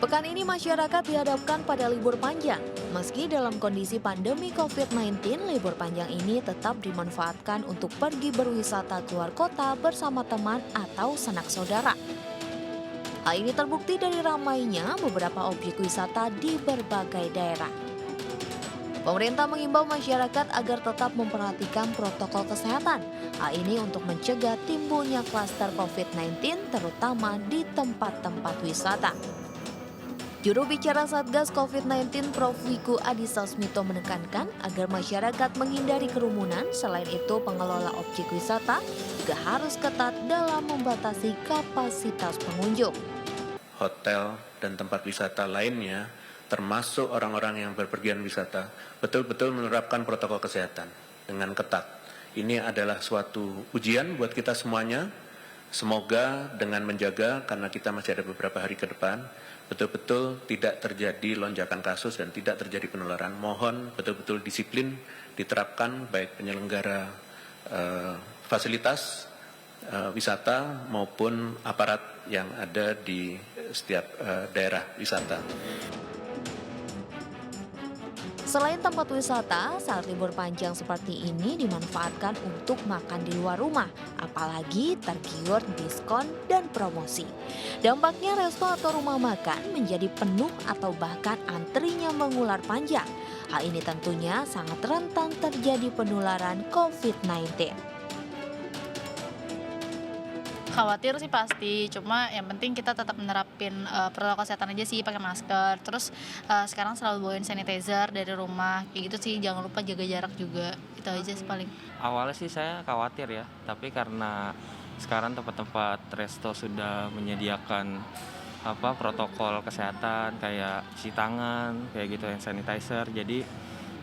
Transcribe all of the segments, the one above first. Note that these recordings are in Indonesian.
Pekan ini masyarakat dihadapkan pada libur panjang. Meski dalam kondisi pandemi COVID-19, libur panjang ini tetap dimanfaatkan untuk pergi berwisata keluar kota bersama teman atau sanak saudara. Hal ini terbukti dari ramainya beberapa objek wisata di berbagai daerah. Pemerintah mengimbau masyarakat agar tetap memperhatikan protokol kesehatan. Hal ini untuk mencegah timbulnya klaster COVID-19 terutama di tempat-tempat wisata. Juru bicara Satgas COVID-19 Prof. Wiku Adhisa Smito menekankan agar masyarakat menghindari kerumunan. Selain itu, pengelola objek wisata juga harus ketat dalam membatasi kapasitas pengunjung. Hotel dan tempat wisata lainnya, termasuk orang-orang yang berpergian wisata, betul-betul menerapkan protokol kesehatan dengan ketat. Ini adalah suatu ujian buat kita semuanya. Semoga dengan menjaga, karena kita masih ada beberapa hari ke depan, betul-betul tidak terjadi lonjakan kasus dan tidak terjadi penularan. Mohon betul-betul disiplin diterapkan baik penyelenggara fasilitas wisata maupun aparat yang ada di setiap daerah wisata. Selain tempat wisata, saat libur panjang seperti ini dimanfaatkan untuk makan di luar rumah, apalagi tergiur diskon dan promosi. Dampaknya resto atau rumah makan menjadi penuh atau bahkan antrinya mengular panjang. Hal ini tentunya sangat rentan terjadi penularan COVID-19. Khawatir sih pasti, cuma yang penting kita tetap menerapin protokol kesehatan aja sih, pakai masker. Terus sekarang selalu bawain sanitizer dari rumah, kayak gitu sih. Jangan lupa jaga jarak juga, itu aja sih paling. Awalnya sih saya khawatir ya, tapi karena sekarang tempat-tempat resto sudah menyediakan protokol kesehatan kayak cuci tangan, kayak gitu, hand sanitizer. Jadi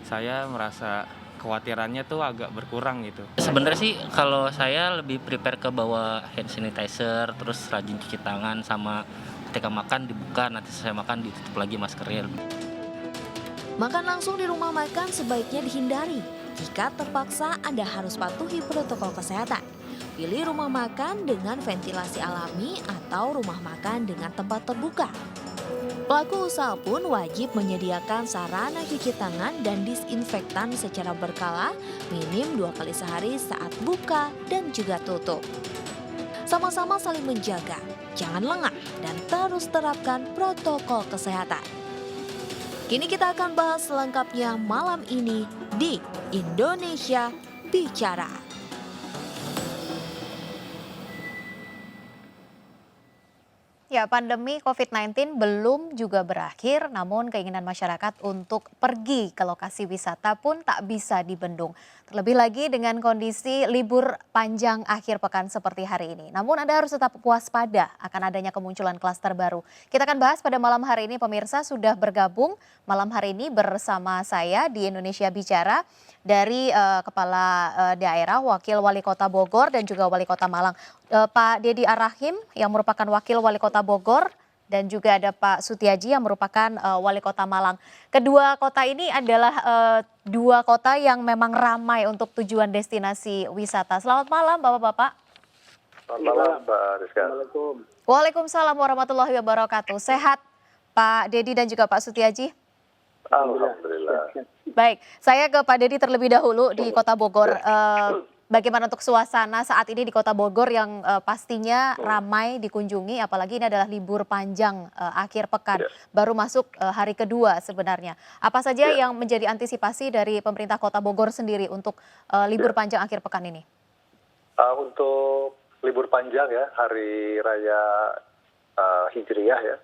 saya merasa kekhawatirannya tuh agak berkurang gitu. Sebenarnya sih kalau saya lebih prepare ke bawa hand sanitizer, terus rajin cuci tangan, sama ketika makan dibuka, nanti selesai makan ditutup lagi maskernya. Makan langsung di rumah makan sebaiknya dihindari. Jika terpaksa, Anda harus patuhi protokol kesehatan. Pilih rumah makan dengan ventilasi alami atau rumah makan dengan tempat terbuka. Pelaku usaha pun wajib menyediakan sarana cuci tangan dan disinfektan secara berkala, minim 2 kali sehari saat buka dan juga tutup. Sama-sama saling menjaga, jangan lengah dan terus terapkan protokol kesehatan. Kini kita akan bahas selengkapnya malam ini di Indonesia Bicara. Ya, pandemi COVID-19 belum juga berakhir, namun keinginan masyarakat untuk pergi ke lokasi wisata pun tak bisa dibendung. Terlebih lagi dengan kondisi libur panjang akhir pekan seperti hari ini. Namun Anda harus tetap waspada akan adanya kemunculan klaster baru. Kita akan bahas pada malam hari ini, pemirsa sudah bergabung malam hari ini bersama saya di Indonesia Bicara dari Kepala Daerah, Wakil Wali Kota Bogor dan juga Wali Kota Malang. Pak Dedi Ar-Rahim yang merupakan Wakil Wali Kota Bogor dan juga ada Pak Sutiaji yang merupakan Wali Kota Malang. Kedua kota ini adalah dua kota yang memang ramai untuk tujuan destinasi wisata. Selamat malam Bapak-Bapak. Selamat malam Mbak Rizka. Waalaikumsalam warahmatullahi wabarakatuh. Sehat Pak Dedi dan juga Pak Sutiaji? Alhamdulillah. Baik, saya ke Pak Dedi terlebih dahulu di Kota Bogor. Bagaimana untuk suasana saat ini di Kota Bogor yang pastinya ramai dikunjungi, apalagi ini adalah libur panjang akhir pekan, baru masuk hari kedua sebenarnya. Apa saja yang menjadi antisipasi dari pemerintah Kota Bogor sendiri untuk libur panjang akhir pekan ini? Untuk libur panjang ya, Hari Raya Hijriyah ya,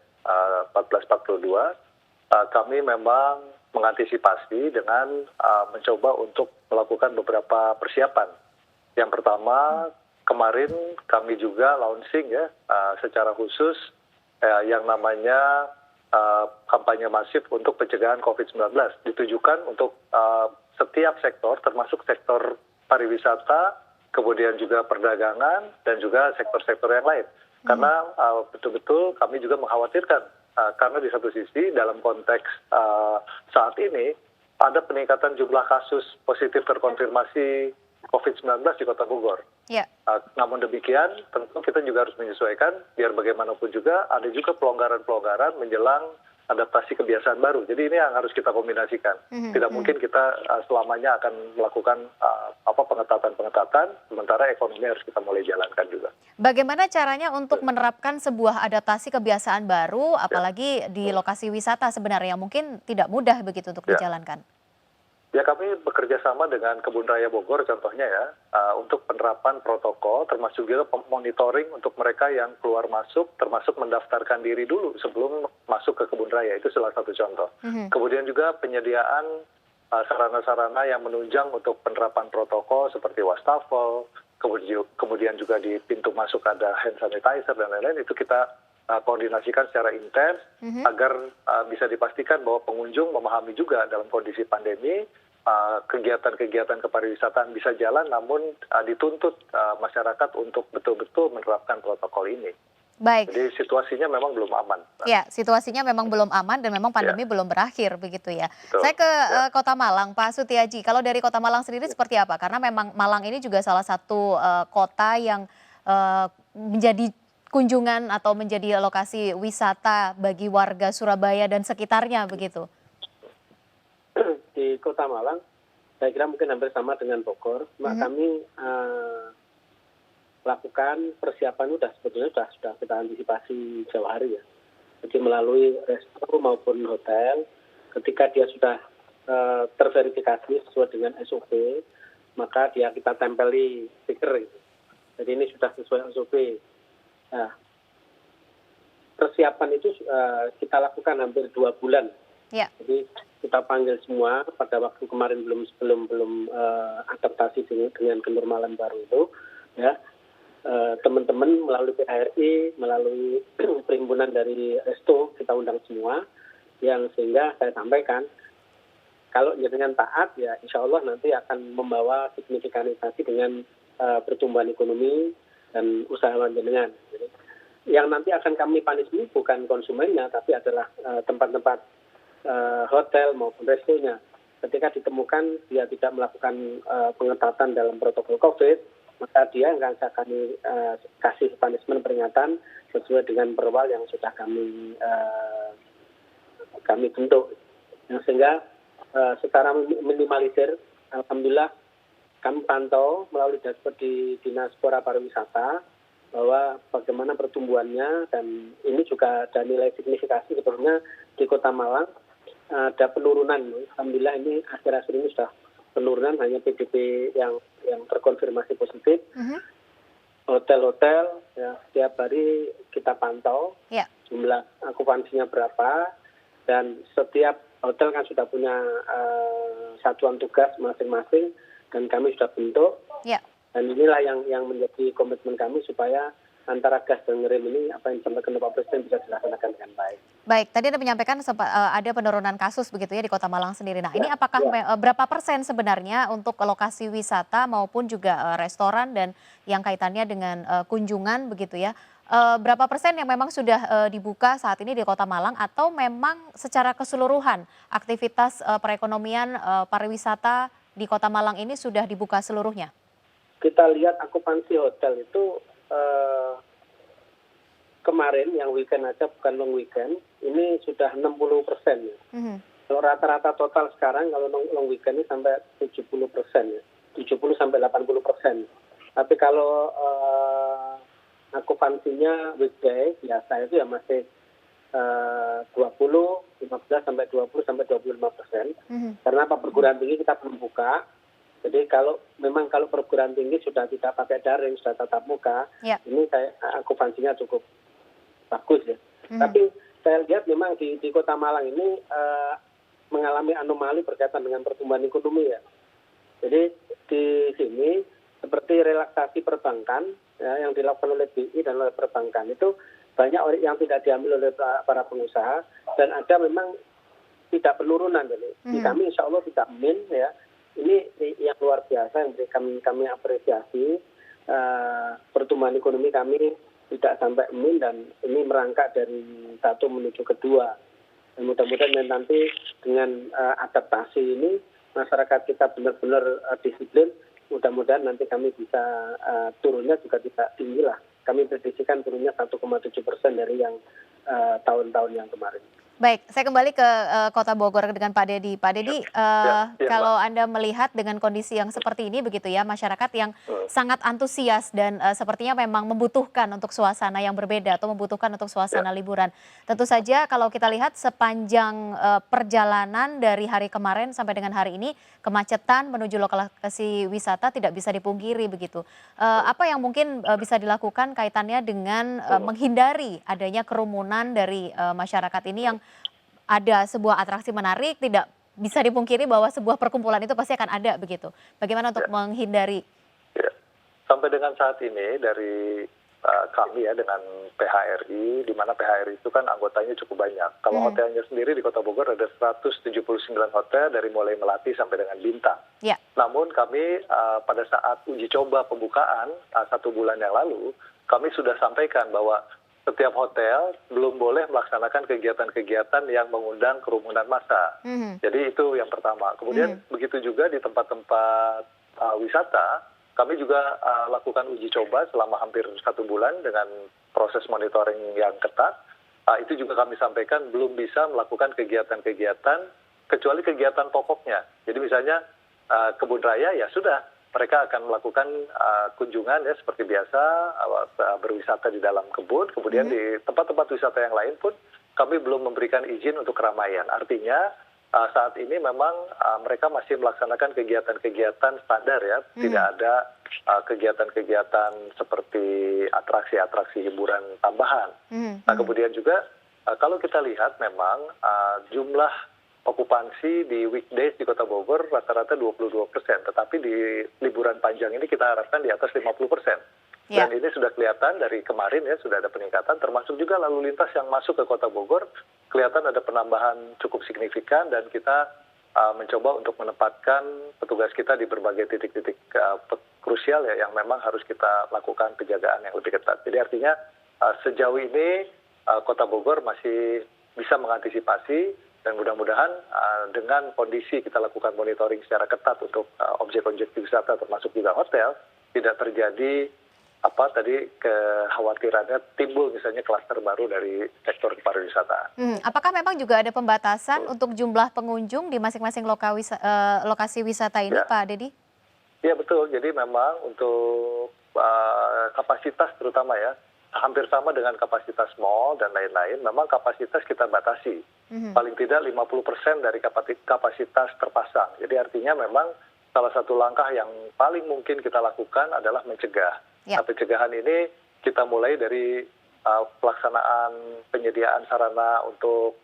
1442, kami memang mengantisipasi dengan mencoba untuk melakukan beberapa persiapan. Yang pertama, kemarin kami juga launching ya secara khusus yang namanya kampanye masif untuk pencegahan COVID-19. Ditujukan untuk setiap sektor, termasuk sektor pariwisata, kemudian juga perdagangan, dan juga sektor-sektor yang lain. Karena betul-betul kami juga mengkhawatirkan, karena di satu sisi dalam konteks saat ini ada peningkatan jumlah kasus positif terkonfirmasi COVID-19 di Kota Bogor. Ya. Namun demikian, tentu kita juga harus menyesuaikan, biar bagaimanapun juga ada juga pelonggaran-pelonggaran menjelang adaptasi kebiasaan baru. Jadi ini yang harus kita kombinasikan. Tidak mungkin kita selamanya akan melakukan pengetatan-pengetatan, sementara ekonomi harus kita mulai jalankan juga. Bagaimana caranya untuk menerapkan sebuah adaptasi kebiasaan baru, apalagi di lokasi wisata sebenarnya mungkin tidak mudah begitu untuk dijalankan? Ya, kami bekerja sama dengan Kebun Raya Bogor contohnya ya, untuk penerapan protokol, termasuk juga monitoring untuk mereka yang keluar masuk, termasuk mendaftarkan diri dulu sebelum masuk ke Kebun Raya, itu salah satu contoh. Kemudian juga penyediaan sarana-sarana yang menunjang untuk penerapan protokol seperti wastafel, kemudian juga di pintu masuk ada hand sanitizer dan lain-lain, itu kita koordinasikan secara intens agar bisa dipastikan bahwa pengunjung memahami juga dalam kondisi pandemi kegiatan-kegiatan kepariwisataan bisa jalan, namun dituntut masyarakat untuk betul-betul menerapkan protokol ini. Baik. Jadi situasinya memang belum aman. Ya, situasinya memang belum aman dan memang pandemi belum berakhir begitu ya. Betul. Saya ke Kota Malang, Pak Sutiaji. Kalau dari Kota Malang sendiri seperti apa? Karena memang Malang ini juga salah satu kota yang menjadi kunjungan atau menjadi lokasi wisata bagi warga Surabaya dan sekitarnya begitu. Di Kota Malang, saya kira mungkin hampir sama dengan Bogor. Kami lakukan persiapan sebetulnya sudah kita antisipasi jauh hari ya. Jadi melalui resto maupun hotel, ketika dia sudah terverifikasi sesuai dengan SOP, maka dia kita tempeli stiker gitu. Jadi ini sudah sesuai SOP. Nah, persiapan itu kita lakukan hampir 2 bulan. Ya. Jadi kita panggil semua pada waktu kemarin belum adaptasi dengan kenormalan baru itu, ya. Teman-teman melalui PHRI, melalui perhimpunan dari resto kita undang semua, yang sehingga saya sampaikan kalau jenengan taat ya insya Allah nanti akan membawa signifikasi dengan pertumbuhan ekonomi dan usaha jenengan. Jadi, yang nanti akan kami punishment bukan konsumennya tapi adalah tempat-tempat hotel maupun restonya. Ketika ditemukan dia tidak melakukan pengetatan dalam protokol COVID, maka dia akan kami kasih punishment peringatan sesuai dengan perwal yang sudah kami bentuk. Sehingga secara minimalisir, alhamdulillah kami pantau melalui dashboard di Dinas Pora Pariwisata bahwa bagaimana pertumbuhannya, dan ini juga ada nilai signifikasi sebetulnya di Kota Malang ada penurunan. Alhamdulillah ini akhir-akhir ini sudah penurunan, hanya PDP yang terkonfirmasi positif. Hotel-hotel ya, setiap hari kita pantau jumlah okupansinya berapa, dan setiap hotel kan sudah punya satuan tugas masing-masing dan kami sudah bentuk. Dan inilah yang menjadi komitmen kami supaya antara gas dan ngerem ini apa yang disampaikan Pak Presiden bisa dilaksanakan dengan baik. Baik, tadi Anda menyampaikan ada penurunan kasus begitu ya di Kota Malang sendiri. Nah, ini apakah berapa persen sebenarnya untuk lokasi wisata maupun juga restoran dan yang kaitannya dengan kunjungan begitu ya? Berapa persen yang memang sudah dibuka saat ini di Kota Malang, atau memang secara keseluruhan aktivitas perekonomian pariwisata di Kota Malang ini sudah dibuka seluruhnya? Kita lihat okupansi hotel itu kemarin yang weekend aja bukan long weekend ini sudah 60%. Kalau rata-rata total sekarang kalau long weekend ini sampai 70%, ya. 70 sampai 80%. Tapi kalau okupansinya weekday biasa itu ya masih 15 sampai 20 sampai 25%. Karena apa, perguruan tinggi kita belum buka. Jadi kalau perguruan tinggi sudah tidak pakai daring, sudah tatap muka, ini okupansinya cukup bagus ya. Tapi saya lihat memang di Kota Malang ini mengalami anomali berkaitan dengan pertumbuhan ekonomi ya. Jadi di sini seperti relaksasi perbankan ya, yang dilakukan oleh BI dan oleh perbankan itu banyak orang yang tidak diambil oleh para pengusaha, dan ada memang tidak penurunan. Jadi di kami insya Allah tidak min ya. Ini yang luar biasa yang kami apresiasi. Pertumbuhan ekonomi kami tidak sampai min, dan ini merangkak dari 1 menuju ke 2. Dan mudah-mudahan nanti dengan adaptasi ini masyarakat kita benar-benar disiplin mudah-mudahan nanti kami bisa turunnya juga tidak tinggi lah. Kami prediksikan turunnya 1,7% dari yang tahun-tahun yang kemarin. Baik, saya kembali ke Kota Bogor dengan Pak Dedi. Pak Dedi, kalau Anda melihat dengan kondisi yang seperti ini begitu ya, masyarakat yang sangat antusias dan sepertinya memang membutuhkan untuk suasana yang berbeda atau membutuhkan untuk suasana liburan. Tentu saja kalau kita lihat sepanjang perjalanan dari hari kemarin sampai dengan hari ini, kemacetan menuju lokasi wisata tidak bisa dipungkiri begitu. Apa yang mungkin bisa dilakukan kaitannya dengan menghindari adanya kerumunan dari masyarakat ini yang ada sebuah atraksi menarik, tidak bisa dipungkiri bahwa sebuah perkumpulan itu pasti akan ada begitu. Bagaimana untuk menghindari? Ya. Sampai dengan saat ini dari kami ya dengan PHRI, di mana PHRI itu kan anggotanya cukup banyak. Kalau hotelnya sendiri di Kota Bogor ada 179 hotel dari mulai Melati sampai dengan Bintang. Ya. Namun kami pada saat uji coba pembukaan 1 bulan yang lalu, kami sudah sampaikan bahwa setiap hotel belum boleh melaksanakan kegiatan-kegiatan yang mengundang kerumunan massa. Jadi itu yang pertama. Kemudian begitu juga di tempat-tempat wisata, kami juga lakukan uji coba selama hampir 1 bulan dengan proses monitoring yang ketat. Itu juga kami sampaikan belum bisa melakukan kegiatan-kegiatan kecuali kegiatan pokoknya. Jadi misalnya kebun raya ya sudah, mereka akan melakukan kunjungan ya seperti biasa, berwisata di dalam kebun. Kemudian di tempat-tempat wisata yang lain pun kami belum memberikan izin untuk keramaian. Artinya saat ini memang mereka masih melaksanakan kegiatan-kegiatan standar ya, tidak ada kegiatan-kegiatan seperti atraksi-atraksi hiburan tambahan. Nah kemudian juga kalau kita lihat memang jumlah okupansi di weekdays di Kota Bogor rata-rata 22%, tetapi di liburan panjang ini kita harapkan di atas 50%. Dan ini sudah kelihatan dari kemarin ya, sudah ada peningkatan, termasuk juga lalu lintas yang masuk ke Kota Bogor, kelihatan ada penambahan cukup signifikan dan kita mencoba untuk menempatkan petugas kita di berbagai titik-titik krusial ya, yang memang harus kita lakukan penjagaan yang lebih ketat. Jadi artinya sejauh ini Kota Bogor masih bisa mengantisipasi. Dan mudah-mudahan dengan kondisi kita lakukan monitoring secara ketat untuk objek-objek wisata termasuk juga hotel, tidak terjadi kekhawatirannya timbul misalnya klaster baru dari sektor pariwisata. Apakah memang juga ada pembatasan untuk jumlah pengunjung di masing-masing lokasi wisata ini, Pak Dedi? Iya betul, jadi memang untuk kapasitas terutama ya, hampir sama dengan kapasitas mall dan lain-lain, memang kapasitas kita batasi. Paling tidak 50% dari kapasitas terpasang. Jadi artinya memang salah satu langkah yang paling mungkin kita lakukan adalah mencegah. Nah, pencegahan ini kita mulai dari pelaksanaan penyediaan sarana untuk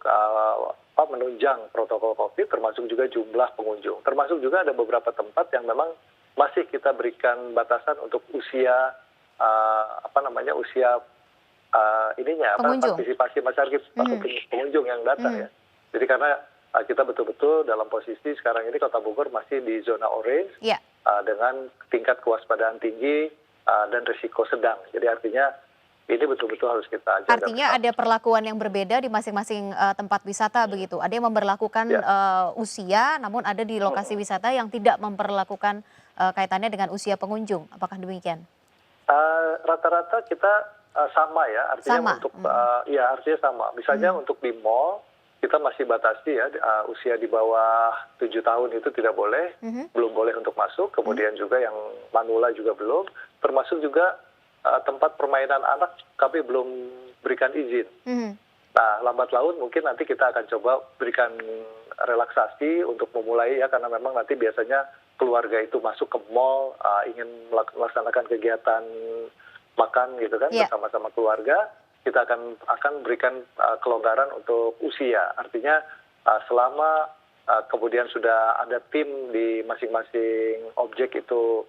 menunjang protokol COVID, termasuk juga jumlah pengunjung. Termasuk juga ada beberapa tempat yang memang masih kita berikan batasan untuk usia partisipasi masyarakat pengunjung yang datang ya. Jadi karena kita betul-betul dalam posisi sekarang ini Kota Bogor masih di zona orange dengan tingkat kewaspadaan tinggi dan risiko sedang. Jadi artinya ini betul-betul harus kita jaga. Artinya ada perlakuan yang berbeda di masing-masing tempat wisata begitu. Ada yang memperlakukan usia, namun ada di lokasi wisata yang tidak memperlakukan kaitannya dengan usia pengunjung. Apakah demikian? Rata-rata kita sama ya, artinya artinya sama. Misalnya untuk di mall kita masih batasi ya, usia di bawah 7 tahun itu tidak boleh, belum boleh untuk masuk. Kemudian juga yang manula juga belum, termasuk juga tempat permainan anak kami belum berikan izin. Nah lambat laun mungkin nanti kita akan coba berikan relaksasi untuk memulai ya, karena memang nanti biasanya keluarga itu masuk ke mall ingin melaksanakan kegiatan makan gitu kan bersama-sama keluarga, kita akan berikan kelonggaran untuk usia. Artinya selama kemudian sudah ada tim di masing-masing objek itu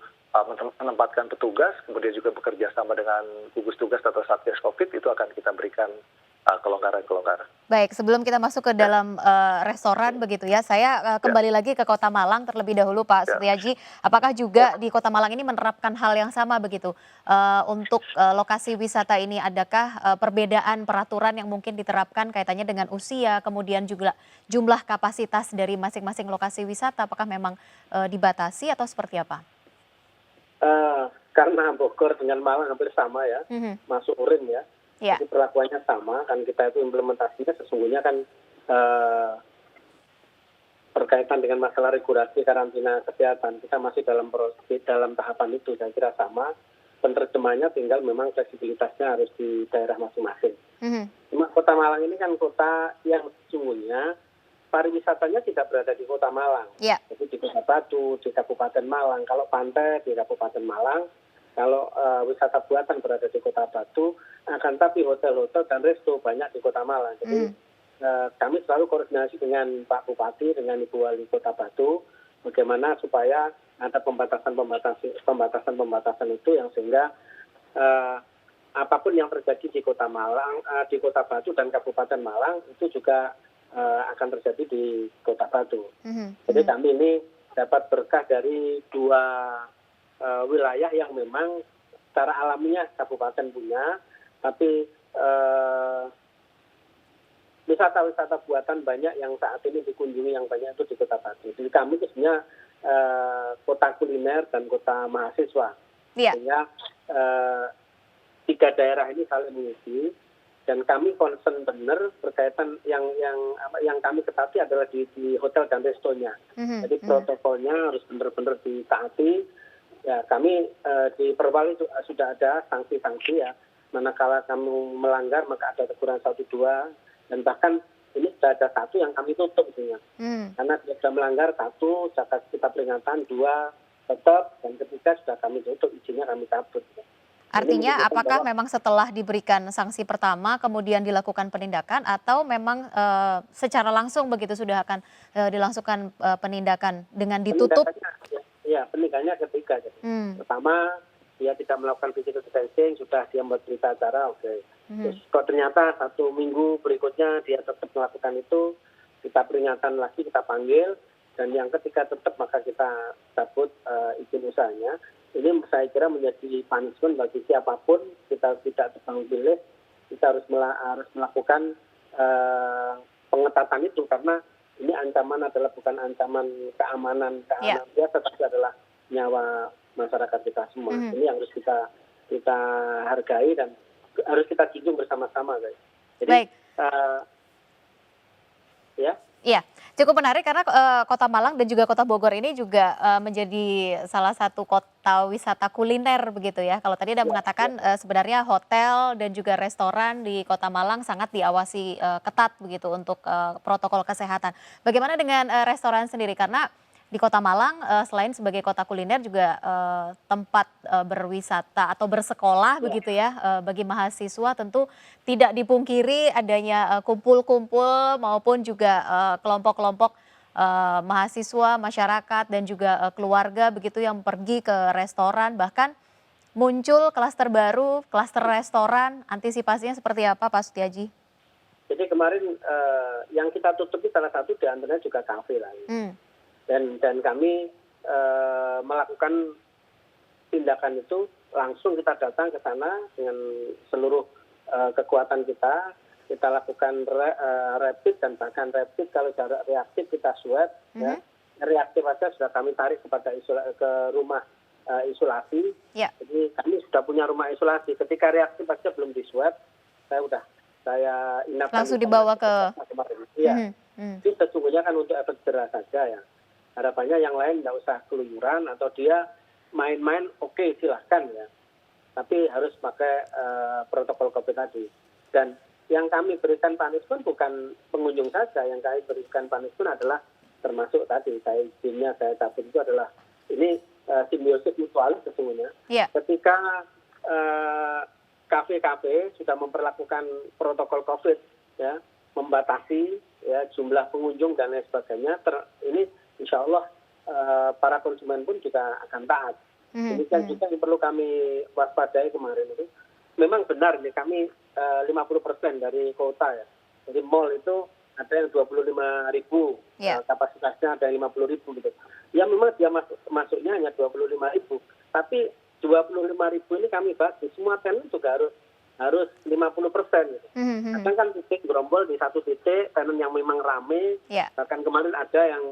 menempatkan petugas, kemudian juga bekerja sama dengan gugus tugas atau Satgas Covid, itu akan kita berikan kelonggaran-kelonggaran. Baik, sebelum kita masuk ke dalam restoran begitu ya, saya kembali lagi ke Kota Malang terlebih dahulu Pak Setiaji. Apakah juga di Kota Malang ini menerapkan hal yang sama begitu? Untuk lokasi wisata ini adakah perbedaan peraturan yang mungkin diterapkan kaitannya dengan usia, kemudian juga jumlah kapasitas dari masing-masing lokasi wisata, apakah memang dibatasi atau seperti apa? karena Bogor dengan Malang hampir sama ya, masuk urin ya. Ya. Jadi perlakuannya sama, kan kita itu implementasinya sesungguhnya kan berkaitan dengan masalah regulasi karantina kesehatan. Kita masih dalam tahapan itu, saya kira sama. Penerjemahnya tinggal memang fleksibilitasnya harus di daerah masing-masing. Cuma Kota Malang ini kan kota yang sesungguhnya pariwisatanya tidak berada di Kota Malang. Ya. Jadi di Kota Batu, di Kabupaten Malang. Kalau pantai di Kabupaten Malang, kalau wisata buatan berada di Kota Batu, akan tapi hotel-hotel dan resto banyak di Kota Malang. Jadi kami selalu koordinasi dengan Pak Bupati, dengan Ibu Wali Kota Batu, bagaimana supaya ada pembatasan itu yang sehingga apapun yang terjadi di Kota Malang, di Kota Batu dan Kabupaten Malang itu juga akan terjadi di Kota Batu. Jadi kami ini dapat berkah dari dua wilayah yang memang secara alamiah kabupaten punya, tapi wisata-wisata buatan banyak yang saat ini dikunjungi yang banyak itu di Kota Batu. Jadi kami itu sebenarnya kota kuliner dan kota mahasiswa. Sehingga tiga daerah ini saling mengisi dan kami concern benar berkaitan yang kami ketati adalah di hotel dan restonya. Jadi protokolnya harus benar-benar ditaati. Ya, kami di Perwali sudah ada sanksi-sanksi ya. Manakala kamu melanggar maka ada teguran 1-2 dan bahkan ini sudah ada 1 yang kami tutup sebenarnya. Karena dia sudah melanggar 1, kita peringatan, 2 tetap, dan ketiga sudah kami tutup, izinnya kami cabut. Artinya apakah memang setelah diberikan sanksi pertama kemudian dilakukan penindakan atau memang secara langsung begitu sudah akan dilangsungkan penindakan dengan ditutup? Ya, penindakannya ketiga. Pertama, dia tidak melakukan physical distancing, sudah dia membuat berita acara, oke. Terus kalau ternyata 1 minggu berikutnya dia tetap melakukan itu, kita peringatan lagi, kita panggil, dan yang ketiga tetap maka kita cabut izin usahanya. Ini saya kira menjadi punishment bagi siapapun, kita tidak tebang pilih, kita harus melakukan pengetatan itu, karena ini ancaman adalah bukan ancaman keamanan biasa, tapi adalah nyawa masyarakat kita semua. Ini yang harus kita hargai dan harus kita junjung bersama-sama, guys. Jadi, Iya, cukup menarik karena Kota Malang dan juga Kota Bogor ini juga menjadi salah satu kota wisata kuliner begitu ya. Kalau tadi Anda mengatakan sebenarnya hotel dan juga restoran di Kota Malang sangat diawasi ketat begitu untuk protokol kesehatan. Bagaimana dengan restoran sendiri? Karena di Kota Malang selain sebagai kota kuliner juga tempat berwisata atau bersekolah begitu ya bagi mahasiswa, tentu tidak dipungkiri adanya kumpul-kumpul maupun juga kelompok-kelompok mahasiswa, masyarakat dan juga keluarga begitu yang pergi ke restoran, bahkan muncul klaster baru, klaster restoran. Antisipasinya seperti apa Pak Sutiaji? Jadi kemarin yang kita tutupi salah satu di antaranya juga kafe lah. Dan kami melakukan tindakan itu langsung, kita datang ke sana dengan seluruh kekuatan kita lakukan rapid dan bahkan rapid kalau jarak reaktif kita swab, ya. Reaktif saja sudah kami tarik kepada ke rumah isolasi. Jadi kami sudah punya rumah isolasi. Ketika reaktif saja belum di swab, saya inapkan langsung dibawa ke kemarin. Iya. Itu sesungguhnya kan untuk efek jerah saja ya. Harapannya yang lain tidak usah keluyuran atau dia main-main, oke, silahkan ya. Tapi harus pakai protokol COVID tadi. Dan yang kami berikan punishment bukan pengunjung saja, yang kami berikan punishment adalah termasuk tadi, saya izinnya saya cabut itu adalah, ini simbiosis mutualis sesungguhnya. Ketika kafe-kafe sudah memperlakukan protokol COVID, ya, membatasi ya jumlah pengunjung dan lain sebagainya, ini insya Allah para konsumen pun juga akan taat. Demikian juga yang perlu kami waspadai kemarin itu. Memang benar nih kami 50% dari kota ya. Jadi mall itu ada yang 25.000, kapasitasnya ada yang 50.000 gitu. Ya memang dia masuknya hanya 25.000, tapi 25.000 ini kami bagi, semua tenant juga harus harus 50%. Gitu. Kadang kan titik gerombol di satu titik, tenan yang memang rame, bahkan kemarin ada yang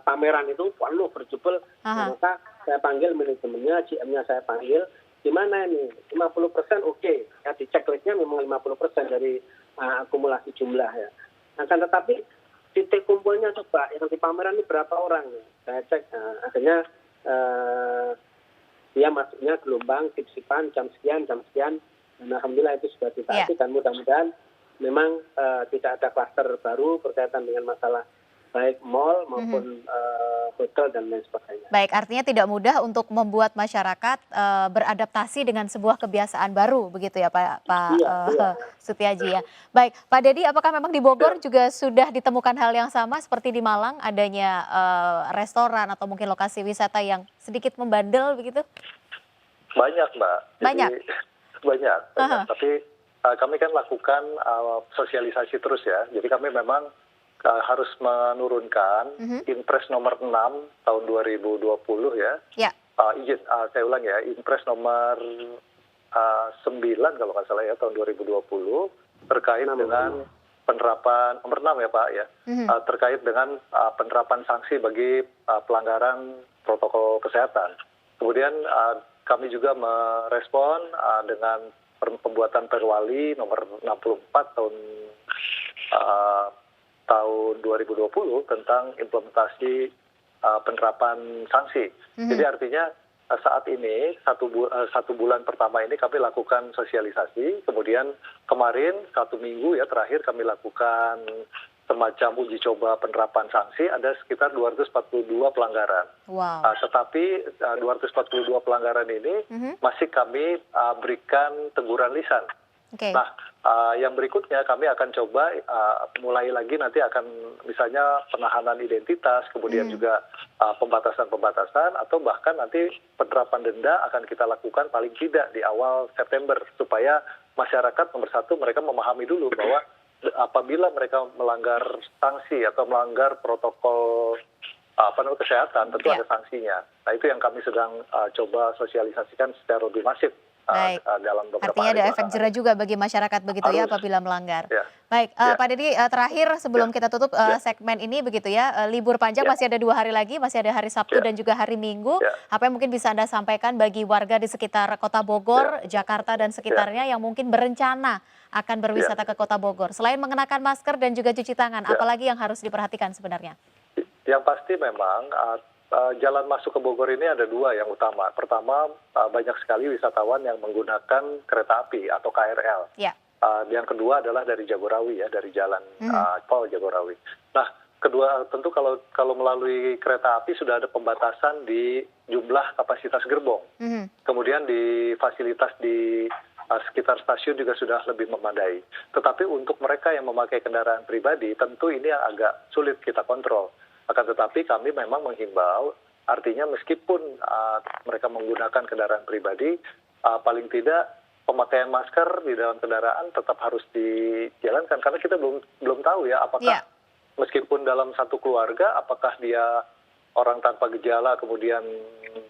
pameran itu penuh berjubel, maka saya panggil manajemennya, GM-nya saya panggil, gimana ini, 50% oke. Ya, di checklistnya memang 50% dari akumulasi jumlah ya. Akan tetapi titik kumpulnya coba, yang di pameran ini berapa orang? Saya cek, akhirnya dia masuknya gelombang, sip-sipan, jam sekian, dan alhamdulillah itu sudah ditaati dan mudah-mudahan memang tidak ada klaster baru berkaitan dengan masalah baik mall maupun hotel dan lain sebagainya. Baik, artinya tidak mudah untuk membuat masyarakat beradaptasi dengan sebuah kebiasaan baru, begitu ya Pak Sutiaji ya. Baik, Pak Dedi, apakah memang di Bogor juga sudah ditemukan hal yang sama seperti di Malang, adanya restoran atau mungkin lokasi wisata yang sedikit membandel begitu? Banyak, Mbak. Banyak? Banyak. Tapi kami kan lakukan sosialisasi terus ya. Jadi kami memang harus menurunkan Impres nomor 6 tahun 2020 ya. Saya ulang ya, Impres nomor 9 kalau nggak salah ya tahun 2020 terkait dengan penerapan nomor 6 ya Pak ya. Terkait dengan penerapan sanksi bagi pelanggaran protokol kesehatan. Kemudian kami juga merespon dengan pembuatan perwali nomor 64 tahun 2020 tentang implementasi penerapan sanksi. Jadi artinya saat ini satu bulan pertama ini kami lakukan sosialisasi, kemudian kemarin 1 minggu ya terakhir kami lakukan semacam uji coba penerapan sanksi, ada sekitar 242 pelanggaran. Tetapi 242 pelanggaran ini masih kami berikan teguran lisan. Nah, yang berikutnya kami akan coba mulai lagi nanti akan misalnya penahanan identitas, kemudian juga pembatasan-pembatasan, atau bahkan nanti penerapan denda akan kita lakukan paling tidak di awal September, supaya masyarakat nomor satu mereka memahami dulu bahwa apabila mereka melanggar sanksi atau melanggar protokol kesehatan, tentu ada sanksinya. Nah, itu yang kami sedang coba sosialisasikan secara lebih masif. Dalam beberapa artinya ada efek jera juga bagi masyarakat begitu ya apabila melanggar. Baik, Pak Dedi, terakhir sebelum kita tutup segmen ini begitu ya, libur panjang masih ada 2 hari lagi, masih ada hari Sabtu dan juga hari Minggu. Apa yang mungkin bisa Anda sampaikan bagi warga di sekitar Kota Bogor, Jakarta dan sekitarnya yang mungkin berencana akan berwisata ke Kota Bogor? Selain mengenakan masker dan juga cuci tangan, apalagi yang harus diperhatikan sebenarnya? Yang pasti memang jalan masuk ke Bogor ini ada 2 yang utama. Pertama, banyak sekali wisatawan yang menggunakan kereta api atau KRL. Yang kedua adalah dari Jagorawi ya, dari jalan tol Jagorawi. Nah, kedua tentu kalau melalui kereta api sudah ada pembatasan di jumlah kapasitas gerbong. Kemudian di fasilitas di sekitar stasiun juga sudah lebih memadai. Tetapi untuk mereka yang memakai kendaraan pribadi, tentu ini yang agak sulit kita kontrol. Akan tetapi kami memang menghimbau, artinya meskipun mereka menggunakan kendaraan pribadi, paling tidak pemakaian masker di dalam kendaraan tetap harus dijalankan. Karena kita belum tahu ya apakah meskipun dalam satu keluarga, apakah dia orang tanpa gejala kemudian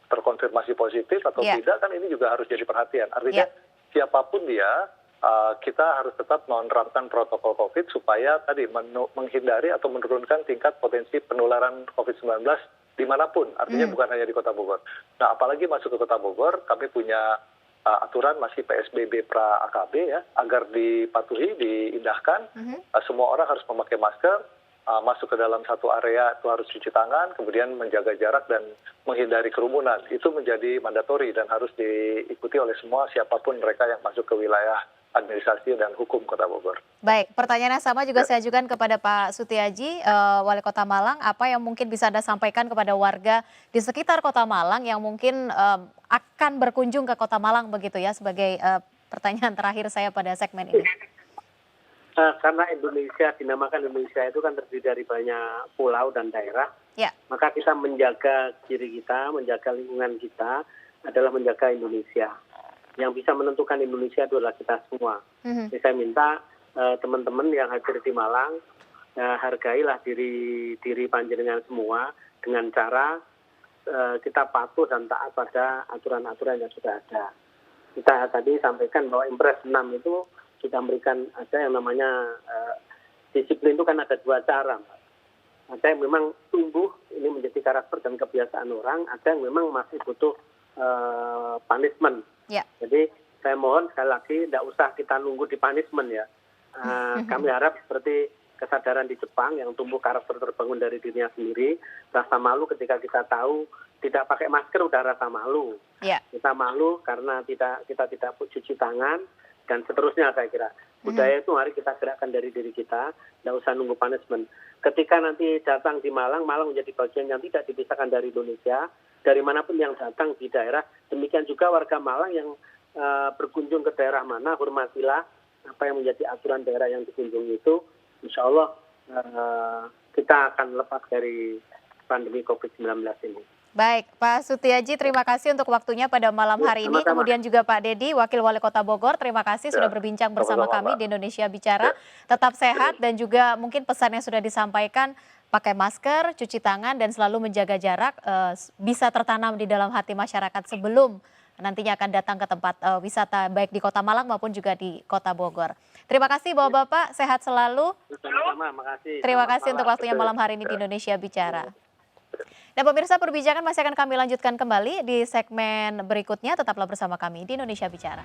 terkonfirmasi positif atau tidak, kan ini juga harus jadi perhatian. Artinya siapapun dia, kita harus tetap menerapkan protokol COVID supaya tadi menghindari atau menurunkan tingkat potensi penularan COVID-19 dimanapun, artinya bukan hanya di Kota Bogor. Nah, apalagi masuk ke Kota Bogor, kami punya aturan masih PSBB pra AKB ya, agar dipatuhi, diindahkan, semua orang harus memakai masker, masuk ke dalam satu area itu harus cuci tangan, kemudian menjaga jarak dan menghindari kerumunan. Itu menjadi mandatori dan harus diikuti oleh semua siapapun mereka yang masuk ke wilayah administrasi dan hukum Kota Bogor. Baik, pertanyaan yang sama juga saya ajukan kepada Pak Sutiaji, Wali Kota Malang. Apa yang mungkin bisa Anda sampaikan kepada warga di sekitar Kota Malang yang mungkin akan berkunjung ke Kota Malang begitu ya, sebagai pertanyaan terakhir saya pada segmen ini. Karena Indonesia, dinamakan Indonesia itu kan terdiri dari banyak pulau dan daerah, maka kita menjaga diri kita, menjaga lingkungan kita adalah menjaga Indonesia. Yang bisa menentukan Indonesia itu adalah kita semua. Jadi saya minta teman-teman yang hadir di Malang, hargailah diri panjenengan semua dengan cara kita patuh dan taat pada aturan-aturan yang sudah ada. kita tadi sampaikan bahwa Impres 6 itu kita berikan ada yang namanya disiplin itu kan ada 2 cara, Mbak. Ada yang memang tumbuh ini menjadi karakter dan kebiasaan orang, ada yang memang masih butuh punishment. Ya. Jadi saya mohon sekali lagi tidak usah kita nunggu di punishment ya. Kami harap seperti kesadaran di Jepang yang tumbuh karakter terbangun dari dirinya sendiri, rasa malu ketika kita tahu tidak pakai masker udah rasa malu. Ya. Kita malu karena kita tidak cuci tangan dan seterusnya saya kira. Budaya itu mari kita gerakkan dari diri kita, tidak usah nunggu punishment. Ketika nanti datang di Malang, Malang menjadi bagian yang tidak dipisahkan dari Indonesia, dari manapun yang datang di daerah, demikian juga warga Malang yang berkunjung ke daerah mana, hormatilah apa yang menjadi aturan daerah yang dikunjungi itu. Insya Allah kita akan lepas dari pandemi COVID-19 ini. Baik, Pak Sutiaji, terima kasih untuk waktunya pada malam hari ini. Sama-sama. Kemudian juga Pak Dedi, Wakil Wali Kota Bogor, terima kasih sudah berbincang bersama sama-sama, kami di Indonesia Bicara. Tetap sehat dan juga mungkin pesan yang sudah disampaikan, pakai masker, cuci tangan, dan selalu menjaga jarak bisa tertanam di dalam hati masyarakat sebelum nantinya akan datang ke tempat wisata baik di Kota Malang maupun juga di Kota Bogor. Terima kasih Bapak-Bapak, sehat selalu. Sama-sama, makasih. Terima Selamat kasih untuk malam. waktunya malam hari ini di Indonesia Bicara. Dan pemirsa, perbincangan masih akan kami lanjutkan kembali di segmen berikutnya. Tetaplah bersama kami di Indonesia Bicara.